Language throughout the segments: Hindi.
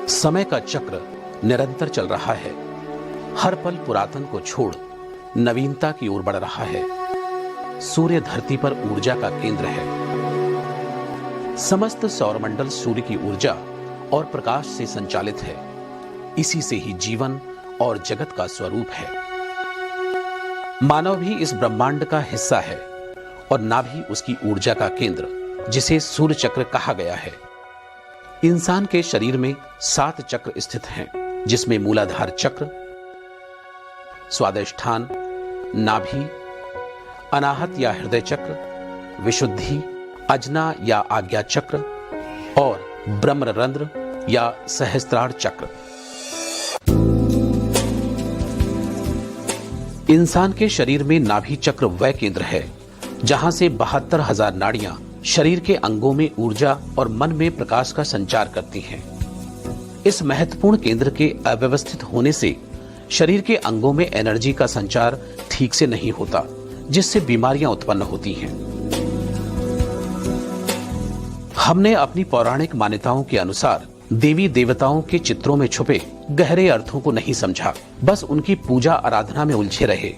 समय का चक्र निरंतर चल रहा है। हर पल पुरातन को छोड़ नवीनता की ओर बढ़ रहा है। सूर्य धरती पर ऊर्जा का केंद्र है। समस्त सौरमंडल सूर्य की ऊर्जा और प्रकाश से संचालित है। इसी से ही जीवन और जगत का स्वरूप है। मानव भी इस ब्रह्मांड का हिस्सा है और नाभि उसकी ऊर्जा का केंद्र, जिसे सूर्य चक्र कहा गया है। इंसान के शरीर में 7 चक्र स्थित हैं, जिसमें मूलाधार चक्र, स्वादिष्ठान, नाभि, अनाहत या हृदय चक्र, विशुद्धि, अजना या आज्ञा चक्र और ब्रह्मरंध्र या सहस्त्रार चक्र। इंसान के शरीर में नाभि चक्र वह केंद्र है जहां से 72,000 नाड़ियां शरीर के अंगों में ऊर्जा और मन में प्रकाश का संचार करती हैं। इस महत्वपूर्ण केंद्र के अव्यवस्थित होने से शरीर के अंगों में एनर्जी का संचार ठीक से नहीं होता, जिससे बीमारियां उत्पन्न होती हैं। हमने अपनी पौराणिक मान्यताओं के अनुसार देवी देवताओं के चित्रों में छुपे गहरे अर्थों को नहीं समझा, बस उनकी पूजा आराधना में उलझे रहे।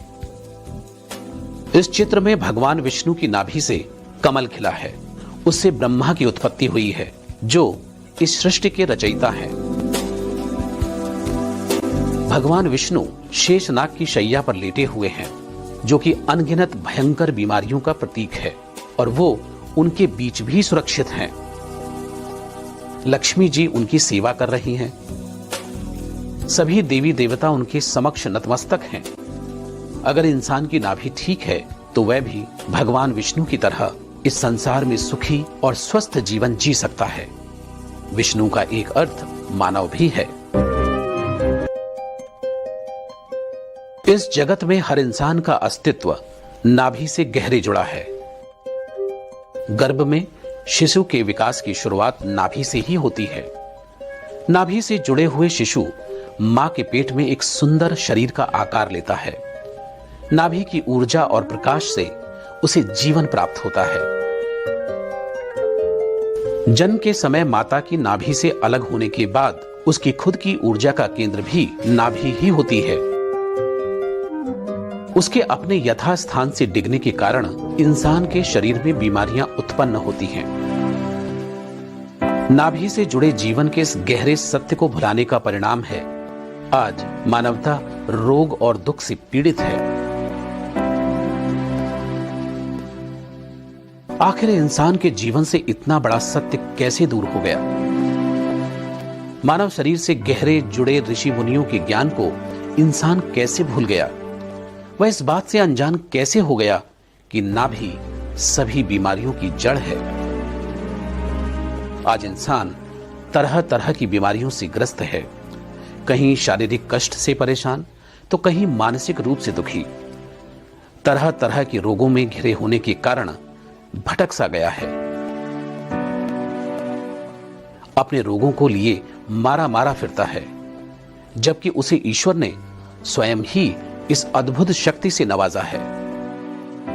इस चित्र में भगवान विष्णु की नाभि से कमल खिला है। उससे ब्रह्मा की उत्पत्ति हुई है, जो इस सृष्टि के रचयिता हैं। भगवान विष्णु शेषनाग की शैया पर लेटे हुए हैं, जो कि अनगिनत भयंकर बीमारियों का प्रतीक है, और वो उनके बीच भी सुरक्षित हैं। लक्ष्मी जी उनकी सेवा कर रही हैं। सभी देवी देवता उनके समक्ष नतमस्तक हैं। अगर इंसान की नाभि ठीक है तो वह भी भगवान विष्णु की तरह इस संसार में सुखी और स्वस्थ जीवन जी सकता है। विष्णु का एक अर्थ मानव भी है। इस जगत में हर इंसान का अस्तित्व नाभि से गहरे जुड़ा है। गर्भ में शिशु के विकास की शुरुआत नाभि से ही होती है। नाभि से जुड़े हुए शिशु मां के पेट में एक सुंदर शरीर का आकार लेता है। नाभि की ऊर्जा और प्रकाश से उसे जीवन प्राप्त होता है। जन्म के समय माता की नाभि से अलग होने के बाद उसकी खुद की ऊर्जा का केंद्र भी नाभि ही होती है। उसके अपने यथास्थान से डिगने के कारण इंसान के शरीर में बीमारियां उत्पन्न होती हैं। नाभि से जुड़े जीवन के इस गहरे सत्य को भुलाने का परिणाम है आज मानवता रोग और दुख से पीड़ित है। आखिर इंसान के जीवन से इतना बड़ा सत्य कैसे दूर हो गया? मानव शरीर से गहरे जुड़े ऋषि मुनियों के ज्ञान को इंसान कैसे भूल गया? वह इस बात से अनजान कैसे हो गया कि नाभि सभी बीमारियों की जड़ है? आज इंसान तरह तरह की बीमारियों से ग्रस्त है। कहीं शारीरिक कष्ट से परेशान, तो कहीं मानसिक रूप से दुखी। तरह तरह के रोगों में घिरे होने के कारण भटक सा गया है। अपने रोगों को लिए मारा मारा फिरता है, जबकि उसे ईश्वर ने स्वयं ही इस अद्भुत शक्ति से नवाजा है।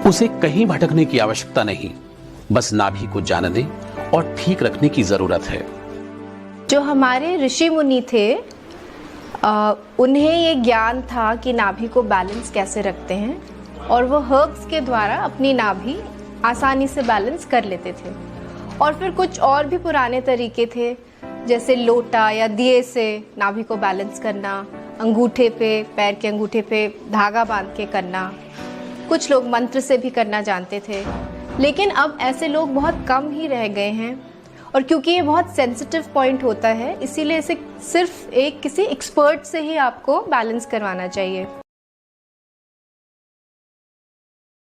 उसे कहीं भटकने की आवश्यकता नहीं, बस नाभि को जानने और ठीक रखने की जरूरत है। जो हमारे ऋषि मुनि थे, उन्हें ये ज्ञान था कि नाभि को बैलेंस कैसे रखते हैं, और वो हर्ब्स के द्वारा अपनी नाभि आसानी से बैलेंस कर लेते थे। और फिर कुछ और भी पुराने तरीके थे, जैसे लोटा या दिए से नाभि को बैलेंस करना, अंगूठे पे, पैर के अंगूठे पे धागा बांध के करना। कुछ लोग मंत्र से भी करना जानते थे, लेकिन अब ऐसे लोग बहुत कम ही रह गए हैं। और क्योंकि ये बहुत सेंसिटिव पॉइंट होता है, इसीलिए इसे सिर्फ किसी एक्सपर्ट से ही आपको बैलेंस करवाना चाहिए।